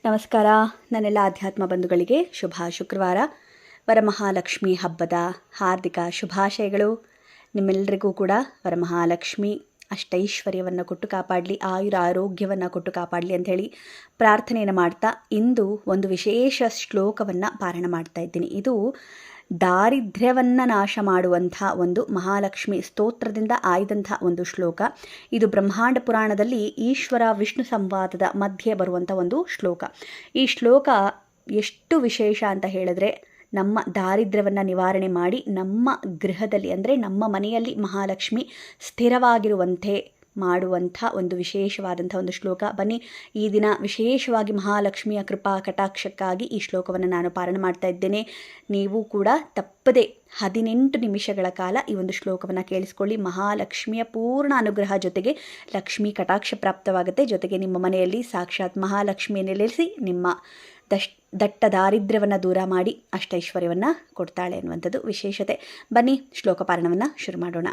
ನಮಸ್ಕಾರ. ನನ್ನೆಲ್ಲ ಆಧ್ಯಾತ್ಮ ಬಂಧುಗಳಿಗೆ ಶುಭ ಶುಕ್ರವಾರ, ವರಮಹಾಲಕ್ಷ್ಮಿ ಹಬ್ಬದ ಹಾರ್ದಿಕ ಶುಭಾಶಯಗಳು. ನಿಮ್ಮೆಲ್ಲರಿಗೂ ಕೂಡ ವರಮಹಾಲಕ್ಷ್ಮಿ ಅಷ್ಟೈಶ್ವರ್ಯವನ್ನು ಕೊಟ್ಟು ಕಾಪಾಡಲಿ, ಆಯುರ ಆರೋಗ್ಯವನ್ನು ಕೊಟ್ಟು ಕಾಪಾಡಲಿ ಅಂಥೇಳಿ ಪ್ರಾರ್ಥನೆಯನ್ನು ಮಾಡ್ತಾ ಇಂದು ಒಂದು ವಿಶೇಷ ಶ್ಲೋಕವನ್ನು ಪಾರಾಯಣ ಮಾಡ್ತಾ ಇದ್ದೀನಿ. ಇದು ದಾರಿದ್ರ್ಯವನ್ನು ನಾಶ ಮಾಡುವಂಥ ಒಂದು ಮಹಾಲಕ್ಷ್ಮಿ ಸ್ತೋತ್ರದಿಂದ ಆಯ್ದಂಥ ಒಂದು ಶ್ಲೋಕ. ಇದು ಬ್ರಹ್ಮಾಂಡ ಪುರಾಣದಲ್ಲಿ ಈಶ್ವರ ವಿಷ್ಣು ಸಂವಾದದ ಮಧ್ಯೆ ಬರುವಂಥ ಒಂದು ಶ್ಲೋಕ. ಈ ಶ್ಲೋಕ ಎಷ್ಟು ವಿಶೇಷ ಅಂತ ಹೇಳಿದ್ರೆ, ನಮ್ಮ ದಾರಿದ್ರ್ಯವನ್ನು ನಿವಾರಣೆ ಮಾಡಿ ನಮ್ಮ ಗೃಹದಲ್ಲಿ ಅಂದರೆ ನಮ್ಮ ಮನೆಯಲ್ಲಿ ಮಹಾಲಕ್ಷ್ಮಿ ಸ್ಥಿರವಾಗಿರುವಂತೆ ಮಾಡುವಂಥ ಒಂದು ವಿಶೇಷವಾದಂಥ ಒಂದು ಶ್ಲೋಕ. ಬನ್ನಿ, ಈ ದಿನ ವಿಶೇಷವಾಗಿ ಮಹಾಲಕ್ಷ್ಮಿಯ ಕೃಪಾ ಕಟಾಕ್ಷಕ್ಕಾಗಿ ಈ ಶ್ಲೋಕವನ್ನು ನಾನು ಪಾರಾಯಣ ಮಾಡ್ತಾ ಇದ್ದೇನೆ. ನೀವು ಕೂಡ ತಪ್ಪದೆ 18 ನಿಮಿಷಗಳ ಕಾಲ ಈ ಒಂದು ಶ್ಲೋಕವನ್ನು ಕೇಳಿಸ್ಕೊಳ್ಳಿ. ಮಹಾಲಕ್ಷ್ಮಿಯ ಪೂರ್ಣ ಅನುಗ್ರಹ ಜೊತೆಗೆ ಲಕ್ಷ್ಮೀ ಕಟಾಕ್ಷ ಪ್ರಾಪ್ತವಾಗುತ್ತೆ. ಜೊತೆಗೆ ನಿಮ್ಮ ಮನೆಯಲ್ಲಿ ಸಾಕ್ಷಾತ್ ಮಹಾಲಕ್ಷ್ಮಿಯನ್ನು ನೆಲೆಸಿ ನಿಮ್ಮ ದಟ್ಟ ದಾರಿದ್ರ್ಯವನ್ನು ದೂರ ಮಾಡಿ ಅಷ್ಟೈಶ್ವರ್ಯವನ್ನು ಕೊಡ್ತಾಳೆ ಅನ್ನುವಂಥದ್ದು ವಿಶೇಷತೆ. ಬನ್ನಿ, ಶ್ಲೋಕ ಪಾರಾಯಣವನ್ನು ಶುರು ಮಾಡೋಣ.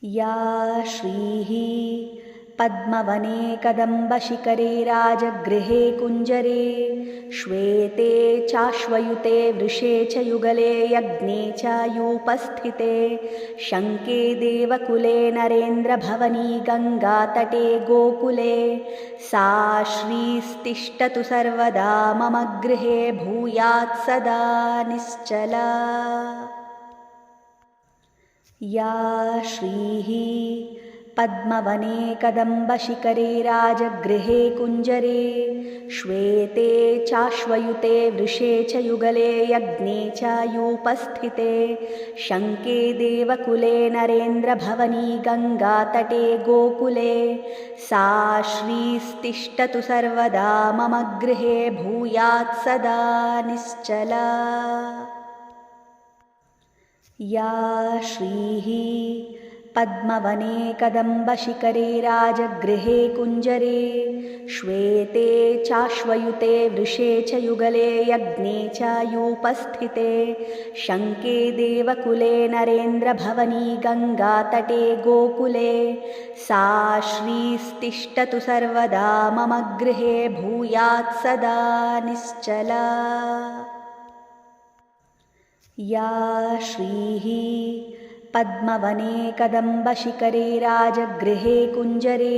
ಯಾ ಶ್ರೀಃ ಪದ್ಮವನೆ ಕದಂಬಶಿಖರೆ ರಾಜಗೃಹೇ ಕುಂಜರೆ ಶ್ವೇತೆ ಚಾಶ್ವಯುತೆ ವೃಷೇ ಚ ಯುಗಲೆ ಯಜ್ಞೆ ಚ ಯೂಪಸ್ಥಿತೆ ಶಂಕೆ ದೇವಕುಲೆ ನರೇಂದ್ರ ಭವನಿ ಗಂಗಾತಟೆ ಗೋಕುಲೆ ಸಾ ಶ್ರೀಸ್ತಿಷ್ಠತು ಸರ್ವದಾ ಮಮ ಗೃಹೇ ಭೂಯಾತ್ ಸದಾ ನಿಶ್ಚಲಾ. ಯಾ ಶ್ರೀಃ ಪದ್ಮವನೆ ಕದಂಬಶಿಖರೆ ರಾಜಗೃಹೇ ಕುಂಜರೆ ಶ್ವೇತೆ ಚಾಶ್ವಯುತೆ ವೃಷೇ ಚ ಯುಗಲೆ ಯಜ್ಞೆ ಚ ಯೂಪಸ್ಥಿತೆ ಶಂಕೆ ದೇವಕುಲೆ ನರೇಂದ್ರ ಭವನಿ ಗಂಗಾತಟೆ ಗೋಕುಲೆ ಸಾ ಶ್ರೀಸ್ತಿಷ್ಠತು ಸರ್ವದಾ ಮಮ ಗೃಹೇ ಭೂಯಾತ್ ಸದಾ ನಿಶ್ಚಲಾ. ಯಾ ಶ್ರೀಃ ಪದ್ಮವನೆ ಕದಂಬಶಿಖರೆ ರಾಜಗೃಹೇ ಕುಂಜರೆ ಶ್ವೇತೆ ಚಾಶ್ವಯುತೆ ವೃಷೇ ಚ ಯುಗಲೆ ಯಜ್ಞೆ ಚ ಯೂಪಸ್ಥಿತೆ ಶಂಕೆ ದೇವಕುಲೆ ನರೇಂದ್ರ ಭವನಿ ಗಂಗಾತಟೆ ಗೋಕುಲೆ ಸಾ ಶ್ರೀಸ್ತಿಷ್ಠತು ಸರ್ವದಾ ಮಮ ಗೃಹೇ ಭೂಯಾತ್ ಸದಾ ನಿಶ್ಚಲಾ. ಯಾ ಶ್ರೀಃ ಪದ್ಮವನೆ ಕದಂಬಶಿಖರೆ ರಾಜಗೃಹೇ ಕುಂಜರೆ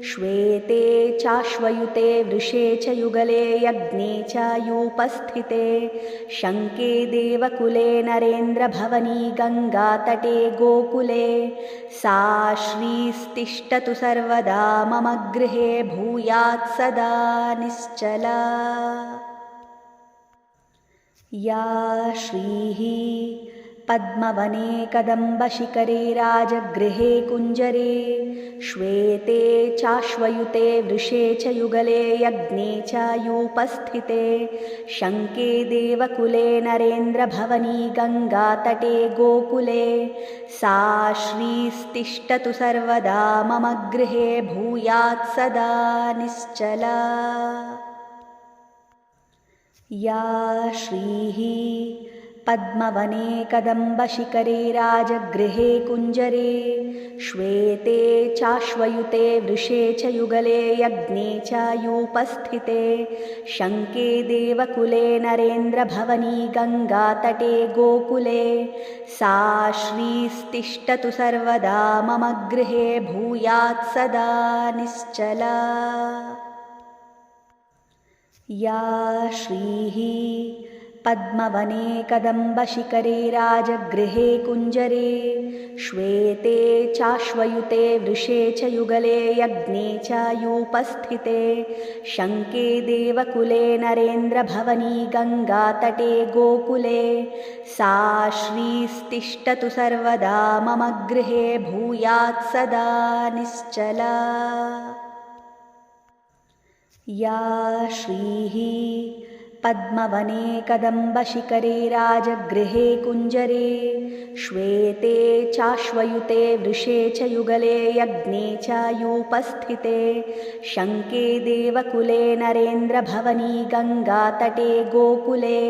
ಶ್ವೇತೆ ಚಾಶ್ವಯುತೆ ವೃಷೇ ಚ ಯುಗಲೆ ಯಜ್ಞೆ ಚ ಯೂಪಸ್ಥಿತೆ ಶಂಕೆ ದೇವಕುಲೆ ನರೇಂದ್ರ ಭವನಿ ಗಂಗಾತಟೆ ಗೋಕುಲೆ ಸಾ ಶ್ರೀಸ್ತಿಷ್ಠತು ಸರ್ವದಾ ಮಮ ಗೃಹೇ ಭೂಯಾತ್ ಸದಾ ನಿಶ್ಚಲಾ. ಯಾ ಶ್ರೀಃ ಪದ್ಮವನೆ ಕದಂಬಶಿಖರೆ ರಾಜಗೃಹೇ ಕುಂಜರೆ ಶ್ವೇತೆ ಚಾಶ್ವಯುತೆ ವೃಷೇ ಚ ಯುಗಲೆ ಯಜ್ಞೆ ಚ ಯೂಪಸ್ಥಿತೆ ಶಂಕೆ ದೇವಕುಲೆ ನರೇಂದ್ರ ಭವನಿ ಗಂಗಾತಟೆ ಗೋಕುಲೆ ಸಾ ಶ್ರೀಸ್ತಿಷ್ಠತು ಸರ್ವದಾ ಮಮ ಗೃಹೇ ಭೂಯಾತ್ ಸದಾ ನಿಶ್ಚಲಾ. ಯಾ ಶ್ರೀಃ ಪದ್ಮವನೆ ಕದಂಬಶಿಖರೆ ರಾಜಗೃಹೇ ಕುಂಜರೆ ಶ್ವೇತೆ ಚಾಶ್ವಯುತೆ ವೃಷೇ ಚ ಯುಗಲೆ ಯಜ್ಞೆ ಚ ಯೂಪಸ್ಥಿತೆ ಶಂಕೆ ದೇವಕುಲೆ ನರೇಂದ್ರ ಭವನಿ ಗಂಗಾತಟೆ ಗೋಕುಲೆ ಸಾ ಶ್ರೀಸ್ತಿಷ್ಠತು ಸರ್ವದಾ ಮಮ ಗೃಹೇ ಭೂಯಾತ್ ಸದಾ ನಿಶ್ಚಲಾ. ಯಾ ಶ್ರೀಃ ಪದ್ಮವನೆ ಕದಂಬಶಿಖರೆ ರಾಜಗೃಹೇ ಕುಂಜರೆ ಶ್ವೇತೆ ಚಾಶ್ವಯುತೆ ವೃಷೇ ಚ ಯುಗಲೆ ಯಜ್ಞೆ ಚ ಯೂಪಸ್ಥಿತೆ ಶಂಕೆ ದೇವಕುಲೆ ನರೇಂದ್ರ ಭವನಿ ಗಂಗಾತಟೆ ಗೋಕುಲೆ ಸಾ ಶ್ರೀಸ್ತಿಷ್ಠತು ಸರ್ವದಾ ಮಮ ಗೃಹೇ ಭೂಯಾತ್ ಸದಾ ನಿಶ್ಚಲಾ. ಯಾ ಶ್ರೀಃ ಪದ್ಮವನೆ ಕದಂಬಶಿಖರೆ ರಾಜಗೃಹೇ ಕುಂಜರೆ ಶ್ವೇತೆ ಚಾಶ್ವಯುತೆ ವೃಷೇ ಚ ಯುಗಲೆ ಯಜ್ಞೆ ಚ ಯೂಪಸ್ಥಿತೆ ಶಂಕೆ ದೇವಕುಲೆ ನರೇಂದ್ರ ಭವನಿ ಗಂಗಾತಟೆ ಗೋಕುಲೆ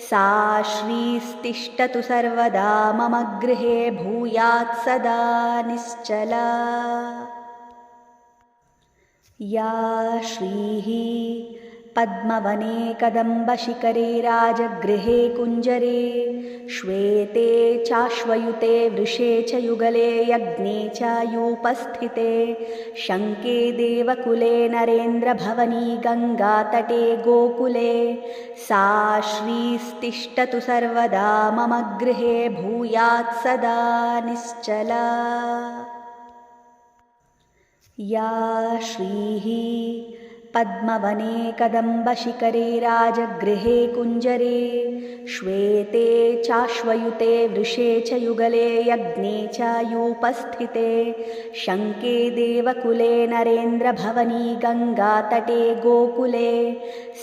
ಸಾ ಶ್ರೀಸ್ತಿಷ್ಠತು ಸರ್ವದಾ ಮಮ ಗೃಹೇ ಭೂಯಾತ್ ಸದಾ ನಿಶ್ಚಲಾ. या श्रीः पद्मवने कदम्बशिखरे राजगृहे कुञ्जरे श्वेते चाश्वयुते वृषे च युगले यज्ञे चायुपस्थिते शङ्के देवकुले नरेन्द्रभवनी गङ्गातटे गोकुले सा श्रीस्तिष्ठतु सर्वदा मम गृहे भूयात् सदा निश्चला। या श्रीः पद्मवने कदम्बशिखरे राजगृहे कुञ्जरे श्वेते चाश्वयुते वृषे च युगले यज्ञे चायुपस्थिते शङ्के देवकुले नरेन्द्रभवनी गङ्गातटे गोकुले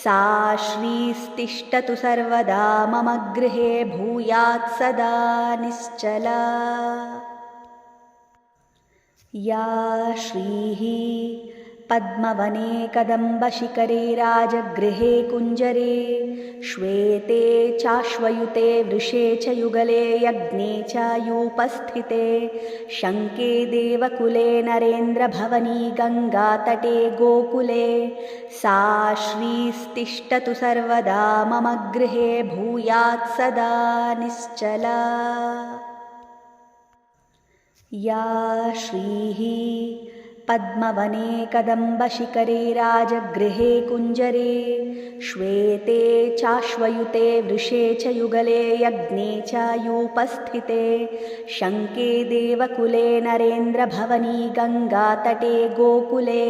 सा श्रीस्तिष्ठतु सर्वदा मम गृहे भूयात् सदा निश्चला। या श्रीः पद्मवने कदम्बशिखरे राजगृहे कुञ्जरे श्वेते चाश्वयुते वृषे च युगले यज्ञे चायुपस्थिते शङ्के देवकुले नरेन्द्रभवनी गङ्गातटे गोकुले सा श्रीस्तिष्ठतु सर्वदा मम गृहे भूयात् सदा निश्चला। या श्रीः पद्मवने कदम्बशिखरे राजगृहे कुञ्जरे श्वेते चाश्वयुते वृषे च युगले यज्ञे चायुपस्थिते शङ्के देवकुले नरेन्द्रभवनी गङ्गातटे गोकुले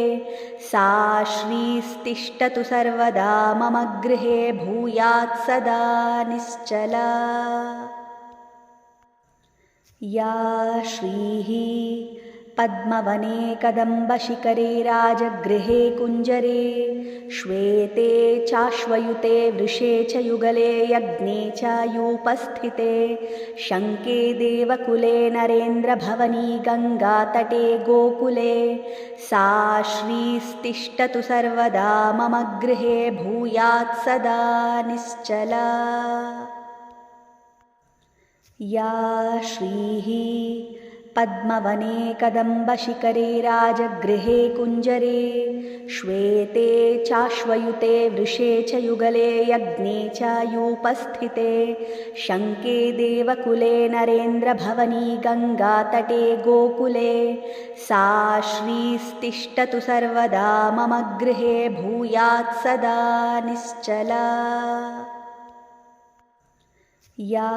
सा श्रीस्तिष्ठतु सर्वदा मम गृहे भूयात् सदा निश्चला। या श्रीः पद्मवने कदम्बशिखरे राजगृहे कुञ्जरे श्वेते चाश्वयुते वृषे च युगले यज्ञे चायुपस्थिते शङ्के देवकुले नरेन्द्रभवनी गङ्गातटे गोकुले सा श्रीस्तिष्ठतु सर्वदा मम गृहे भूयात् सदा निश्चला। या श्रीः पद्मवने कदम्बशिखरे राजगृहे कुञ्जरे श्वेते चाश्वयुते वृषे च युगले यज्ञे चायुपस्थिते शङ्के देवकुले नरेन्द्रभवनी गङ्गातटे गोकुले सा श्रीस्तिष्ठतु सर्वदा मम गृहे भूयात् सदा निश्चला। या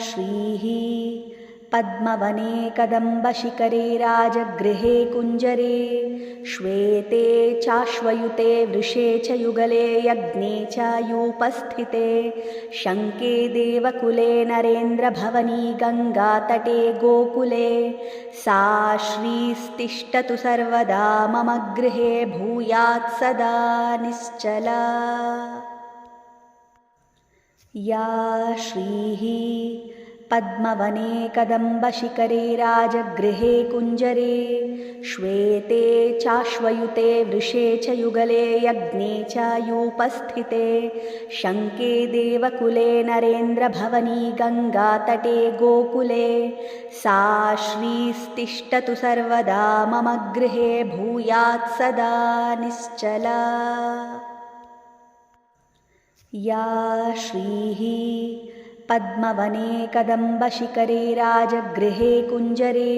श्रीः पद्मवने कदम्बशिखरे राजगृहे कुञ्जरे श्वेते चाश्वयुते वृषे च युगले यज्ञे चायुपस्थिते शङ्के देवकुले नरेन्द्रभवनी गङ्गातटे गोकुले सा श्रीस्तिष्ठतु सर्वदा मम गृहे भूयात् सदा निश्चला। या श्रीः पद्मवने कदम्बशिखरे राजगृहे कुञ्जरे श्वेते चाश्वयुते वृषे च युगले यज्ञे चायुपस्थिते शङ्के देवकुले नरेन्द्रभवनी गङ्गातटे गोकुले सा श्रीस्तिष्ठतु सर्वदा मम गृहे भूयात् सदा निश्चला। या श्रीः पद्मवने कदम्बशिखरे राजगृहे कुञ्जरे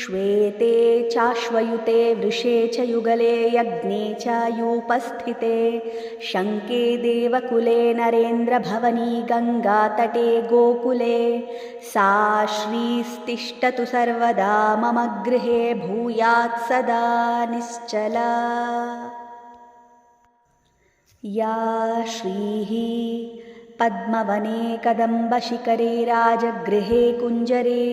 श्वेते चाश्वयुते वृषे च युगले यज्ञे चायुपस्थिते शङ्के देवकुले नरेन्द्रभवनी गङ्गातटे गोकुले सा श्रीस्तिष्ठतु सर्वदा मम गृहे भूयात् सदा निश्चला। या श्रीः पद्मवने कदम्बशिखरे राजगृहे कुञ्जरे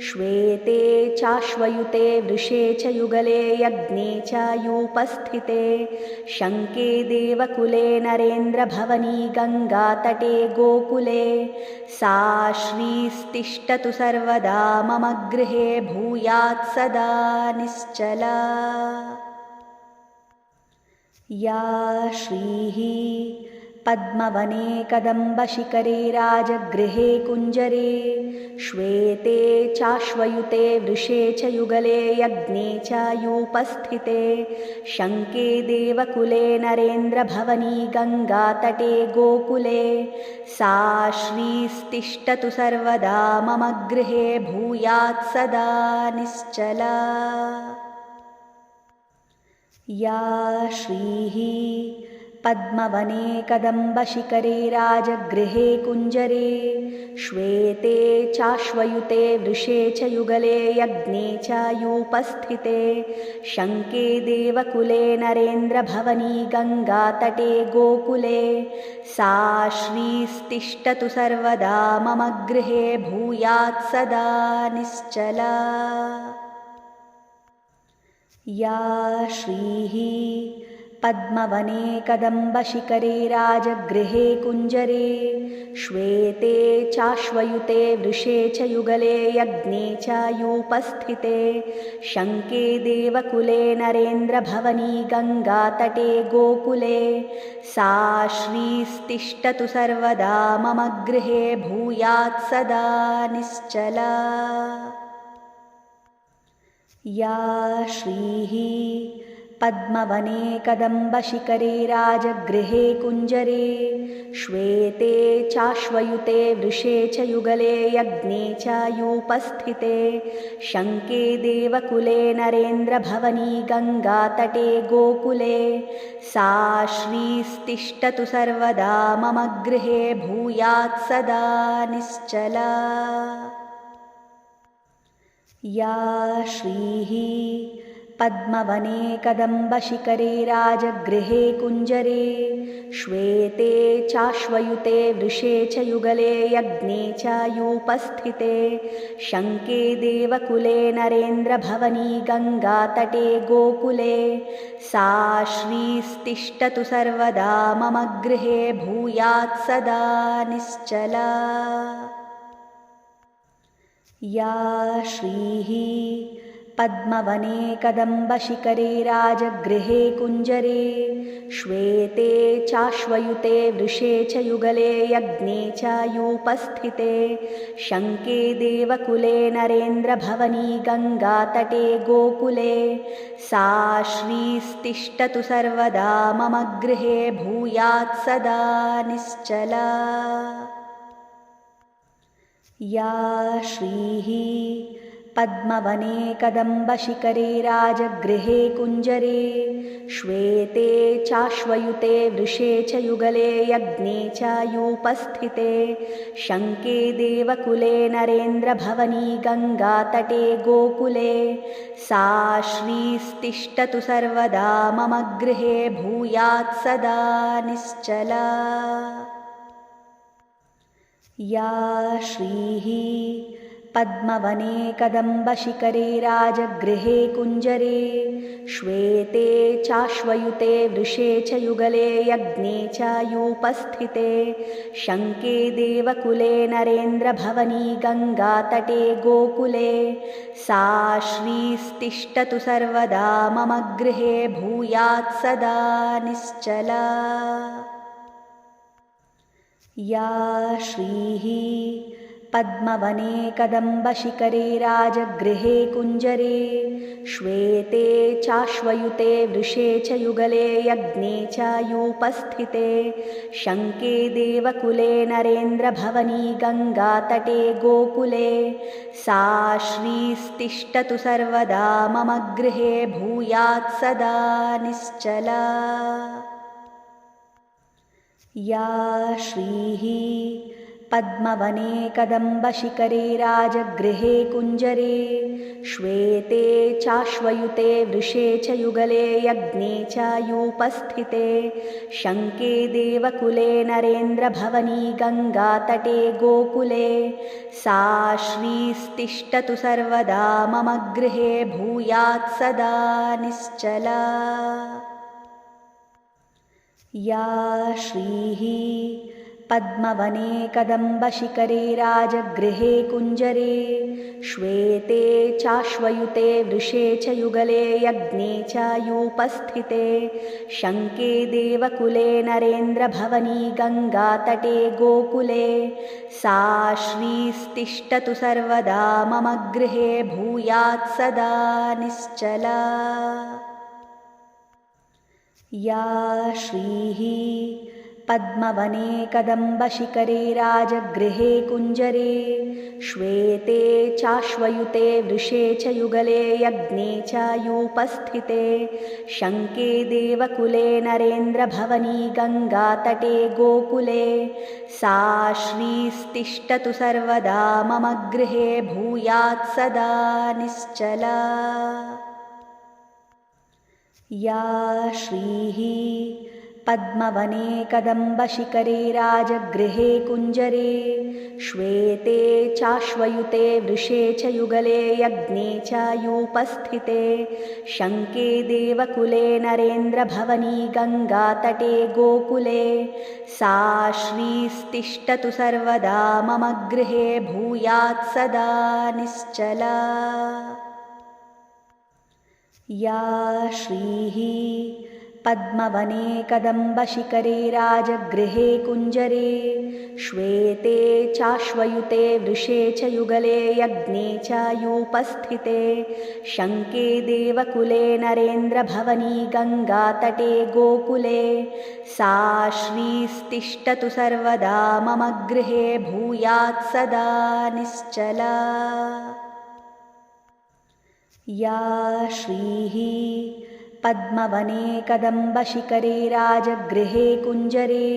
श्वेते चाश्वयुते वृषे च युगले यज्ञे चायुपस्थिते शङ्के देवकुले नरेन्द्रभवनी गङ्गातटे गोकुले सा श्रीस्तिष्ठतु सर्वदा मम गृहे भूयात् सदा निश्चला। या श्रीः पद्मवने कदम्बशिखरे राजगृहे कुञ्जरे श्वेते चाश्वयुते वृषे च युगले यज्ञे चायुपस्थिते शङ्के देवकुले नरेन्द्रभवनी गङ्गातटे गोकुले सा श्रीस्तिष्ठतु सर्वदा मम गृहे भूयात् सदा निश्चला। या श्रीः पद्मवने कदम्बशिखरे राजगृहे कुञ्जरे श्वेते चाश्वयुते वृषे च युगले यज्ञे चायुपस्थिते शङ्के देवकुले नरेन्द्रभवनी गङ्गातटे गोकुले सा श्रीस्तिष्ठतु सर्वदा मम गृहे भूयात् सदा निश्चला। या श्रीः पद्मवने कदम्बशिखरे राजगृहे कुञ्जरे श्वेते चाश्वयुते वृषे च युगले यज्ञे चायुपस्थिते शङ्के देवकुले नरेन्द्रभवनी गङ्गातटे गोकुले सा श्रीस्तिष्ठतु सर्वदा मम गृहे भूयात् सदा निश्चला। या श्रीः पद्मवने कदम्बशिखरे राजगृहे कुञ्जरे श्वेते चाश्वयुते वृषे च युगले यज्ञे चायुपस्थिते शङ्के देवकुले नरेन्द्रभवनी गङ्गातटे गोकुले सा श्रीस्तिष्ठतु सर्वदा मम गृहे भूयात् सदा निश्चला। या श्रीः पद्मवने कदम्बशिखरे राजगृहे कुञ्जरे श्वेते चाश्वयुते वृषे च युगले यज्ञे चायुपस्थिते शङ्के देवकुले नरेन्द्रभवनी गङ्गातटे गोकुले सा श्रीस्तिष्ठतु सर्वदा मम गृहे भूयात् सदा निश्चला। या श्रीः पद्मवने कदम्बशिखरे राजगृहे कुञ्जरे श्वेते चाश्वयुते वृषे च युगले यज्ञे चायुपस्थिते शङ्के देवकुले नरेन्द्रभवनी गङ्गातटे गोकुले सा श्रीस्तिष्ठतु सर्वदा मम गृहे भूयात् सदा निश्चला। या श्रीः पद्मवने कदम्बशिखरे राजगृहे कुञ्जरे श्वेते चाश्वयुते वृषे च युगले यज्ञे चायुपस्थिते शङ्के देवकुले नरेन्द्रभवनी गङ्गातटे गोकुले सा श्रीस्तिष्ठतु सर्वदा मम गृहे भूयात् सदा निश्चला। या श्रीः पद्मवने कदम्बशिखरे राजगृहे कुञ्जरे श्वेते चाश्वयुते वृषे च युगले यज्ञे चायुपस्थिते शङ्के देवकुले नरेन्द्रभवनी गङ्गातटे गोकुले सा श्रीस्तिष्ठतु सर्वदा मम गृहे भूयात् सदा निश्चला। या श्रीः पद्मवने कदम्बशिखरे राजगृहे कुञ्जरे श्वेते चाश्वयुते वृषे च युगले यज्ञे चायुपस्थिते शङ्के देवकुले नरेन्द्रभवनी गङ्गातटे गोकुले सा श्रीस्तिष्ठतु सर्वदा मम गृहे भूयात् सदा निश्चला। या श्रीः पद्मवने कदम्बशिखरे राजगृहे कुञ्जरे श्वेते चाश्वयुते वृषे च युगले यज्ञे चायुपस्थिते शङ्के देवकुले नरेन्द्रभवनी गङ्गातटे गोकुले सा श्रीस्तिष्ठतु सर्वदा मम गृहे भूयात् सदा निश्चला। या श्रीः पद्मवने कदम्बशिखरे राजगृहे कुञ्जरे श्वेते चाश्वयुते वृषे च युगले यज्ञे चायूपस्थिते शङ्के देवकुले नरेन्द्रभवनी गङ्गातटे गोकुले सा श्रीस्तिष्ठतु सर्वदा मम गृहे भूयात् सदा निश्चला। या श्रीः पद्मवने कदम्बशिखरे राजगृहे कुञ्जरे श्वेते चाश्वयुते वृषे च युगले यज्ञे चायूपस्थिते शङ्के देवकुले नरेन्द्रभवनी गङ्गातटे गोकुले सा श्रीस्तिष्ठतु सर्वदा मम गृहे भूयात् सदा निश्चला। या श्रीः पद्मवने कदम्बशिखरे राजगृहे कुञ्जरे श्वेते चाश्वयुते वृषे च युगले यज्ञे चायूपस्थिते शङ्के देवकुले नरेन्द्रभवनी गङ्गातटे गोकुले सा श्रीस्तिष्ठतु सर्वदा मम गृहे भूयात् सदा निश्चला। या श्रीः पद्मवने कदम्बशिखरे राजगृहे कुञ्जरे श्वेते चाश्वयुते वृषे च युगले यज्ञे चायूपस्थिते शङ्के देवकुले नरेन्द्रभवनी गङ्गातटे गोकुले सा श्रीस्तिष्ठतु सर्वदा मम गृहे भूयात् सदा निश्चला। या श्रीः पद्मवने कदम्बशिखरे राजगृहे कुञ्जरे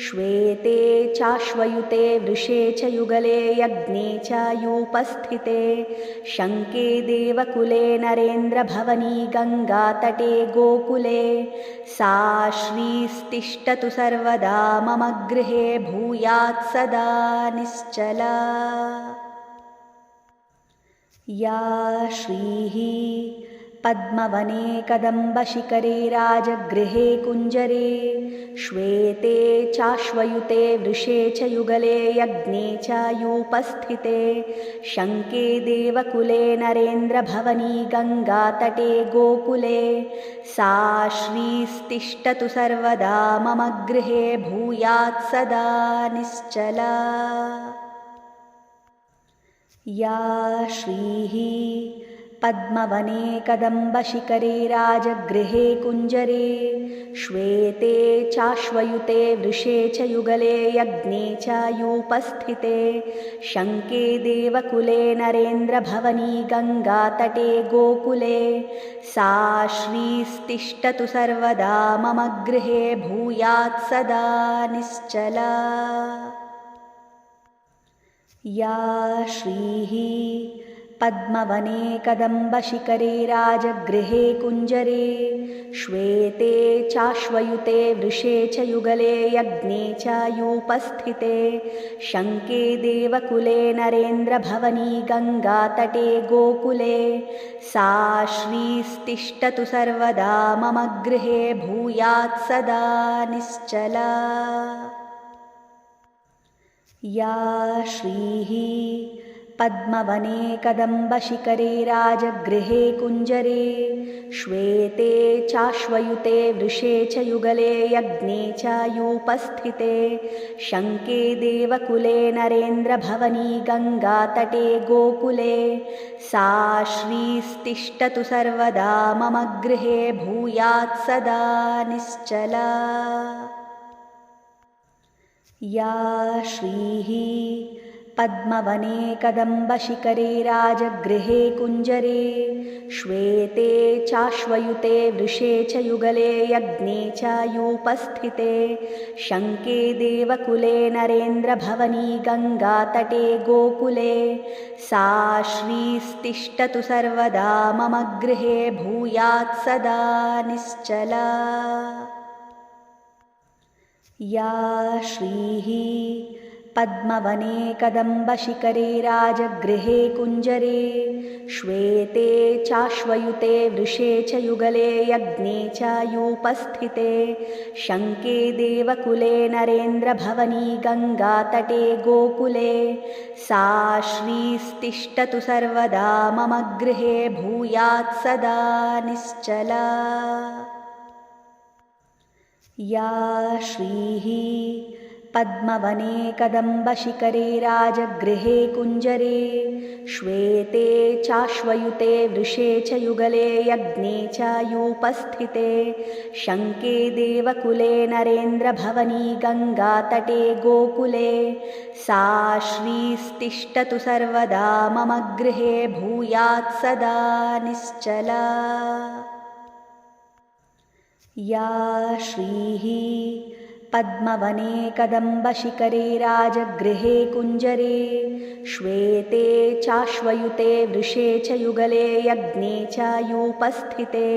श्वेते चाश्वयुते वृषे च युगले यज्ञे चायूपस्थिते शङ्के देवकुले नरेन्द्रभवनी गङ्गातटे गोकुले सा श्रीस्तिष्ठतु सर्वदा मम गृहे भूयात् सदा निश्चला। या श्रीः पद्मवने कदम्बशिखरे राजगृहे कुञ्जरे श्वेते चाश्वयुते वृषे च युगले यज्ञे चायूपस्थिते शङ्के देवकुले नरेन्द्रभवनी गङ्गातटे गोकुले सा श्रीस्तिष्ठतु सर्वदा मम गृहे भूयात् सदा निश्चला। या श्रीः पद्मवने कदम्बशिखरे राजगृहे कुञ्जरे श्वेते चाश्वयुते वृषे च युगले यज्ञे चायूपस्थिते शङ्के देवकुले नरेन्द्रभवनी गङ्गातटे गोकुले सा श्रीस्तिष्ठतु सर्वदा मम गृहे भूयात् सदा निश्चला। या श्रीः पद्मवने कदम्बशिखरे राजगृहे कुञ्जरे श्वेते चाश्वयुते वृषे च युगले यज्ञे चायूपस्थिते शङ्के देवकुले नरेन्द्रभवनी गङ्गातटे गोकुले सा श्रीस्तिष्ठतु सर्वदा मम गृहे भूयात् सदा निश्चला। या श्रीः पद्मवने कदम्बशिखरे राजगृहे कुञ्जरे श्वेते चाश्वयुते वृषे च युगले यज्ञे चायूपस्थिते शङ्के देवकुले नरेन्द्रभवनी गङ्गातटे गोकुले सा श्रीस्तिष्ठतु सर्वदा मम गृहे भूयात् सदा निश्चला। या श्रीः पद्मवने कदम्बशिखरे राजगृहे कुञ्जरे श्वेते चाश्वयुते वृषे च युगले यज्ञे चायूपस्थिते शङ्के देवकुले नरेन्द्रभवनी गङ्गातटे गोकुले सा श्रीस्तिष्ठतु सर्वदा मम गृहे भूयात् सदा निश्चला। या श्रीः पद्मवने कदम्बशिखरे राजगृहे कुञ्जरे श्वेते चाश्वयुते वृषे च युगले यज्ञे चायूपस्थिते शङ्के देवकुले नरेन्द्रभवनी गङ्गातटे गोकुले सा श्रीस्तिष्ठतु सर्वदा मम गृहे भूयात् सदा निश्चला। या श्रीः पद्मवने कदम्बशिखरे राजगृहे कुञ्जरे श्वेते चाश्वयुते वृषे च युगले यज्ञे चायूपस्थिते शङ्के देवकुले नरेन्द्रभवनी गङ्गातटे गोकुले सा श्रीस्तिष्ठतु सर्वदा मम गृहे भूयात् सदा निश्चला। या श्रीः पद्मवने कदम्बशिखरे राजगृहे कुञ्जरे श्वेते चाश्वयुते वृषे च युगले यज्ञे चायूपस्थिते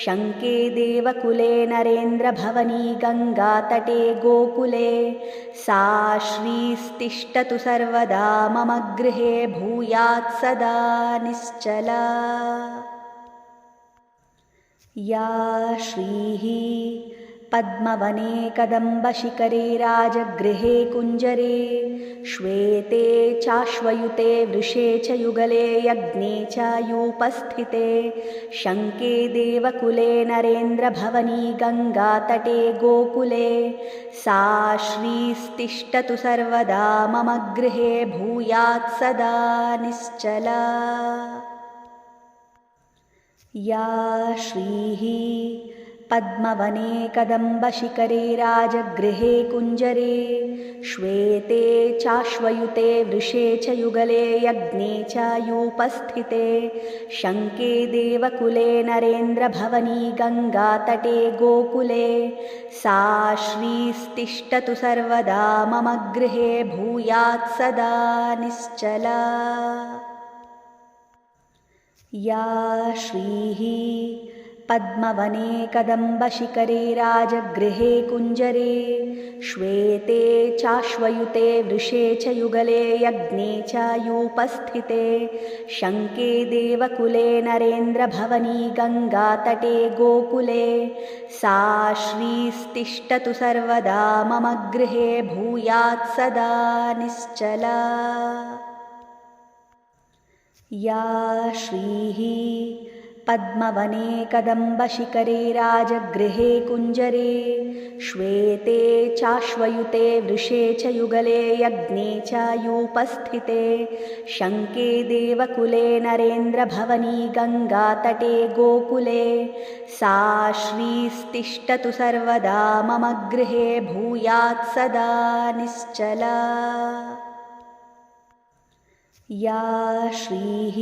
शङ्के देवकुले नरेन्द्रभवनी गङ्गातटे गोकुले सा श्रीस्तिष्ठतु सर्वदा मम गृहे भूयात् सदा निश्चला। या श्रीः पद्मवने कदम्बशिखरे राजगृहे कुञ्जरे श्वेते चाश्वयुते वृषे च युगले यज्ञे चायूपस्थिते शङ्के देवकुले नरेन्द्रभवनी गङ्गातटे गोकुले सा श्रीस्तिष्ठतु सर्वदा मम गृहे भूयात् सदा निश्चला। या श्रीः पद्मवने कदम्बशिखरे राजगृहे कुञ्जरे श्वेते चाश्वयुते वृषे च युगले यज्ञे चायूपस्थिते शङ्के देवकुले नरेन्द्रभवनी गङ्गातटे गोकुले सा श्रीस्तिष्ठतु सर्वदा मम गृहे भूयात् सदा निश्चला। या श्रीः पद्मवने कदम्बशिखरे राजगृहे कुञ्जरे श्वेते चाश्वयुते वृषे च युगले यज्ञे चायूपस्थिते शङ्के देवकुले नरेन्द्रभवनी गङ्गातटे गोकुले सा श्रीस्तिष्ठतु सर्वदा मम गृहे भूयात् सदा निश्चला। या श्रीः पद्मवने कदम्बशिखरे राजगृहे कुञ्जरे श्वेते चाश्वयुते वृषे च युगले यज्ञे चायूपस्थिते शङ्के देवकुले नरेन्द्रभवनी गङ्गातटे गोकुले सा श्रीस्तिष्ठतु सर्वदा मम गृहे भूयात् सदा निश्चला। या श्रीः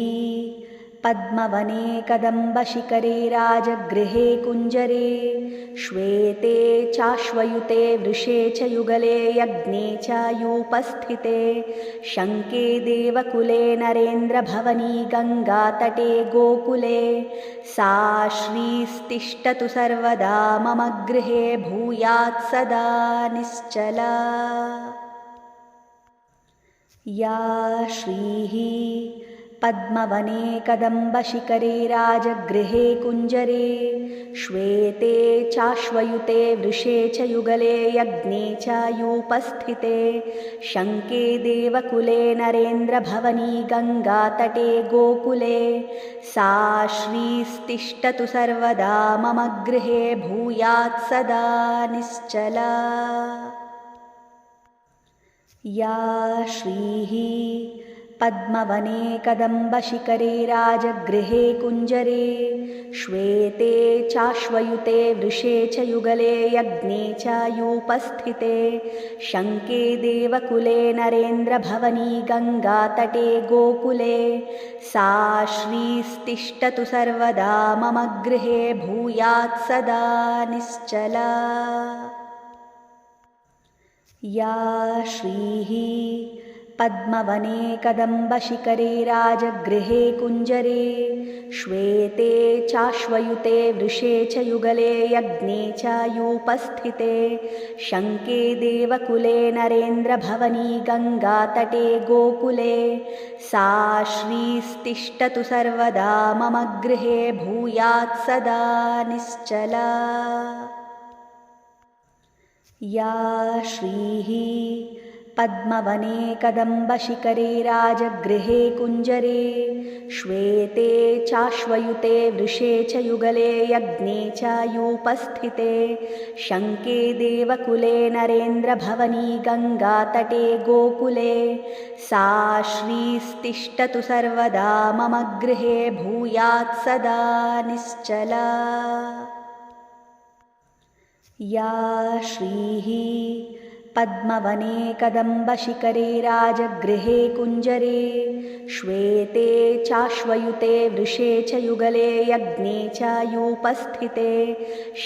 पद्मवने कदम्बशिखरे राजगृहे कुञ्जरे श्वेते चाश्वयुते वृषे च युगले यज्ञे चायूपस्थिते शङ्के देवकुले नरेन्द्रभवनी गङ्गातटे गोकुले सा श्रीस्तिष्ठतु सर्वदा मम गृहे भूयात् सदा निश्चला। या श्रीः पद्मवने कदम्बशिखरे राजगृहे कुञ्जरे श्वेते चाश्वयुते वृषे च युगले यज्ञे चायूपस्थिते शङ्के देवकुले नरेन्द्रभवनी गङ्गातटे गोकुले सा श्रीस्तिष्ठतु सर्वदा मम गृहे भूयात् सदा निश्चला। या श्रीः पद्मवने कदम्बशिखरे राजगृहे कुञ्जरे श्वेते चाश्वयुते वृषे च युगले यज्ञे चायूपस्थिते शङ्के देवकुले नरेन्द्रभवनी गङ्गातटे गोकुले सा श्रीस्तिष्ठतु सर्वदा मम गृहे भूयात् सदा निश्चला। या श्रीः पद्मवने कदम्बशिखरे राजगृहे कुञ्जरे श्वेते चाश्वयुते वृषे च युगले यज्ञे चायुपस्थिते शङ्के देवकुले नरेन्द्रभवनी गङ्गातटे गोकुले सा श्रीस्तिष्ठतु सर्वदा मम गृहे भूयात् सदा निश्चला। या श्रीः पद्मवने कदम्बशिखरे राजगृहे कुञ्जरे श्वेते चाश्वयुते वृषे च युगले यज्ञे चायुपस्थिते शङ्के देवकुले नरेन्द्रभवनी गङ्गातटे गोकुले सा श्रीस्तिष्ठतु सर्वदा मम गृहे भूयात् सदा निश्चला। या श्रीः पद्मवने कदम्बशिखरे राजगृहे कुञ्जरे श्वेते चाश्वयुते वृषे च युगले यज्ञे चायुपस्थिते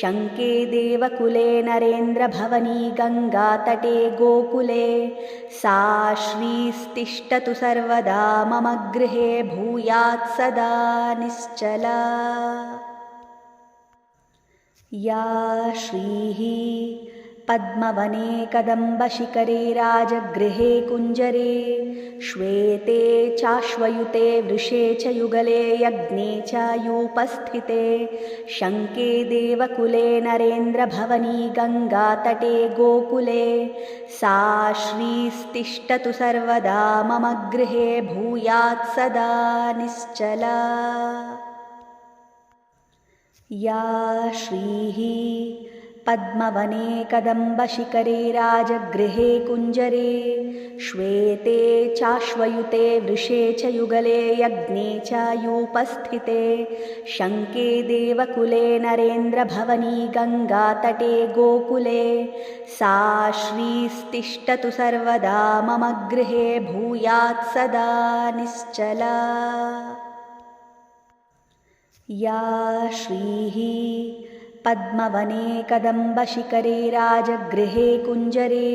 शङ्के देवकुले नरेन्द्रभवनी गङ्गातटे गोकुले सा श्रीस्तिष्ठतु सर्वदा मम गृहे भूयात् सदा निश्चला। या श्रीः पद्मवने कदम्बशिखरे राजगृहे कुञ्जरे श्वेते चाश्वयुते वृषे च युगले यज्ञे चायुपस्थिते शङ्के देवकुले नरेन्द्रभवनी गङ्गातटे गोकुले सा श्रीस्तिष्ठतु सर्वदा मम गृहे भूयात् सदा निश्चला। या श्रीः पद्मवने कदम्बशिखरे राजगृहे कुञ्जरे श्वेते चाश्वयुते वृषे च युगले यज्ञे चायुपस्थिते शङ्के देवकुले नरेन्द्रभवनी गङ्गातटे गोकुले सा श्रीस्तिष्ठतु सर्वदा मम गृहे भूयात् सदा निश्चला। या श्रीः पद्मवने कदम्बशिखरे राजगृहे कुञ्जरे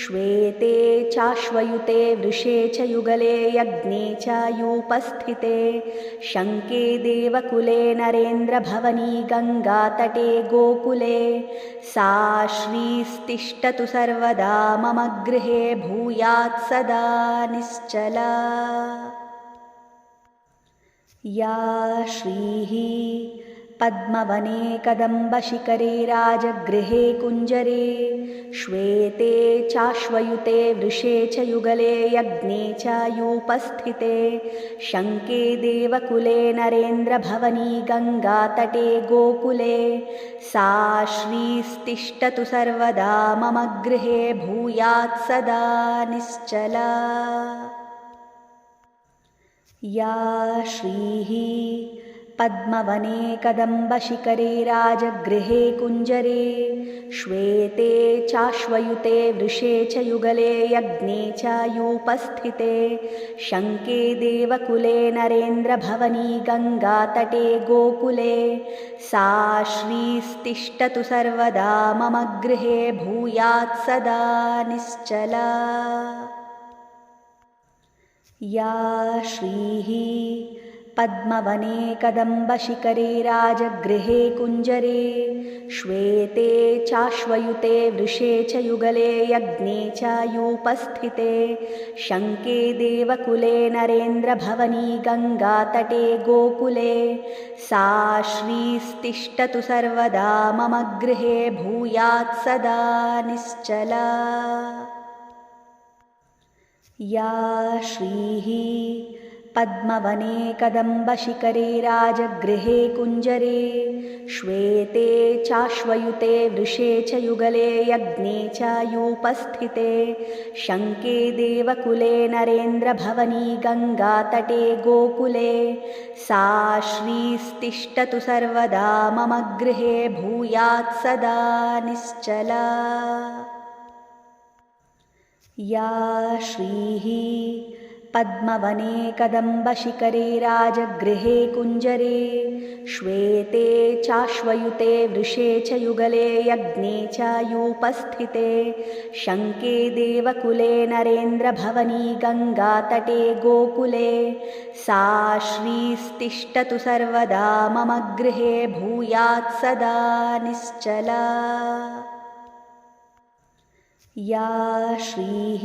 श्वेते चाश्वयुते वृषे च युगले यज्ञे चायुपस्थिते शङ्के देवकुले नरेन्द्रभवनी गङ्गातटे गोकुले सा श्रीस्तिष्ठतु सर्वदा मम गृहे भूयात् सदा निश्चला। या श्रीः पद्मवने कदम्बशिखरे राजगृहे कुञ्जरे श्वेते चाश्वयुते वृषे च युगले यज्ञे चायुपस्थिते शङ्के देवकुले नरेन्द्रभवनी गङ्गातटे गोकुले सा श्रीस्तिष्ठतु सर्वदा मम गृहे भूयात् सदा निश्चला। या श्रीः पद्मवने कदम्बशिखरे राजगृहे कुञ्जरे श्वेते चाश्वयुते वृषे च युगले यज्ञे चायुपस्थिते शङ्के देवकुले नरेन्द्रभवनी गङ्गातटे गोकुले सा श्रीस्तिष्ठतु सर्वदा मम गृहे भूयात् सदा निश्चला। या श्रीः पद्मवने कदम्बशिखरे राजगृहे कुञ्जरे श्वेते चाश्वयुते वृषे च युगले यज्ञे चायुपस्थिते शङ्के देवकुले नरेन्द्रभवनी गङ्गातटे गोकुले सा श्रीस्तिष्ठतु सर्वदा मम गृहे भूयात् सदा निश्चला। या श्रीः पद्मवने कदम्बशिखरे राजगृहे कुञ्जरे श्वेते चाश्वयुते वृषे च युगले यज्ञे चायुपस्थिते शङ्के देवकुले नरेन्द्रभवनी गङ्गातटे गोकुले सा श्रीस्तिष्ठतु सर्वदा मम गृहे भूयात् सदा निश्चला। या श्रीः पद्मवने कदम्बशिखरे राजगृहे कुञ्जरे श्वेते चाश्वयुते वृषे च युगले यज्ञे चायूपस्थिते शङ्के देवकुले नरेन्द्रभवनी गङ्गातटे गोकुले सा श्रीस्तिष्ठतु सर्वदा मम गृहे भूयात् सदा निश्चला। या श्रीः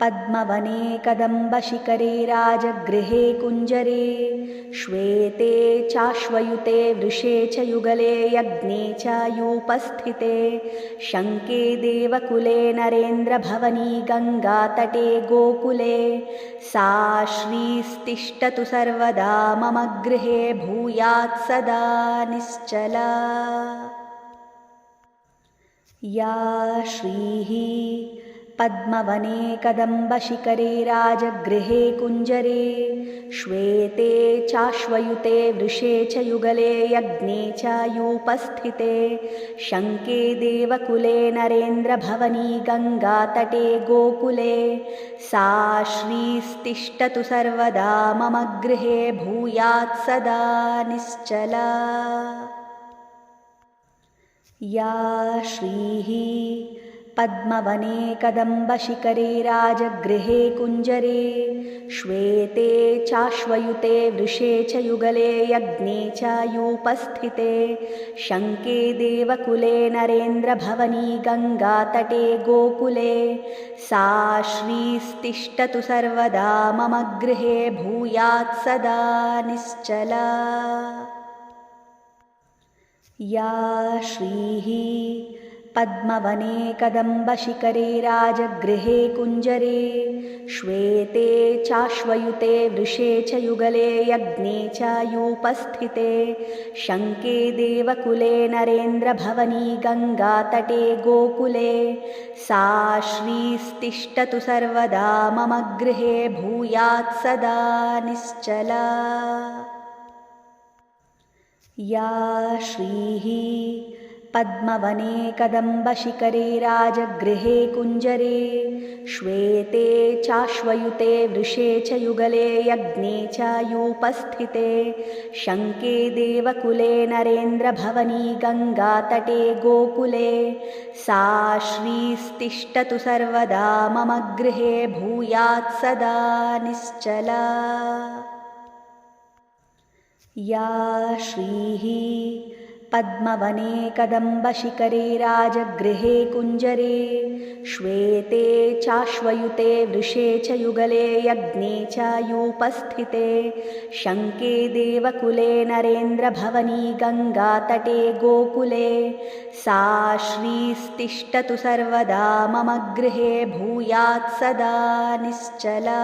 पद्मवने कदम्बशिखरे राजगृहे कुञ्जरे श्वेते चाश्वयुते वृषे च युगले यज्ञे चायूपस्थिते शङ्के देवकुले नरेन्द्रभवनी गङ्गातटे गोकुले सा श्रीस्तिष्ठतु सर्वदा मम गृहे भूयात् सदा निश्चला। या श्रीः पद्मवने कदम्बशिखरे राजगृहे कुञ्जरे श्वेते चाश्वयुते वृषे च युगले यज्ञे चायूपस्थिते शङ्के देवकुले नरेन्द्रभवनी गङ्गातटे गोकुले सा श्रीस्तिष्ठतु सर्वदा मम गृहे भूयात् सदा निश्चला। या श्रीः पद्मवने कदम्बशिखरे राजगृहे कुञ्जरे श्वेते चाश्वयुते वृषे च युगले यज्ञे चायूपस्थिते शङ्के देवकुले नरेन्द्रभवनी गङ्गातटे गोकुले सा श्रीस्तिष्ठतु सर्वदा मम गृहे भूयात् सदा निश्चला। या श्रीः पद्मवने कदम्बशिखरे राजगृहे कुञ्जरे श्वेते चाश्वयुते वृषे च युगले यज्ञे चायूपस्थिते शङ्के देवकुले नरेन्द्रभवनी गङ्गातटे गोकुले सा श्रीस्तिष्ठतु सर्वदा मम गृहे भूयात् सदा निश्चला। या श्रीः पद्मवने कदम्बशिखरे राजगृहे कुञ्जरे श्वेते चाश्वयुते वृषे च युगले यज्ञे चायूपस्थिते शङ्के देवकुले नरेन्द्रभवनी गङ्गातटे गोकुले सा श्रीस्तिष्ठतु सर्वदा मम गृहे भूयात् सदा निश्चला। या श्रीः पद्मवने कदम्बशिखरे राजगृहे कुञ्जरे श्वेते चाश्वयुते वृषे च युगले यज्ञे चायूपस्थिते शङ्के देवकुले नरेन्द्रभवनी गङ्गातटे गोकुले सा श्रीस्तिष्ठतु सर्वदा मम गृहे भूयात् सदा निश्चला। या श्रीः पद्मवने कदम्बशिखरे राजगृहे कुञ्जरे श्वेते चाश्वयुते वृषे च युगले यज्ञे चायूपस्थिते शङ्के देवकुले नरेन्द्रभवनी गङ्गातटे गोकुले सा श्रीस्तिष्ठतु सर्वदा मम गृहे भूयात् सदा निश्चला।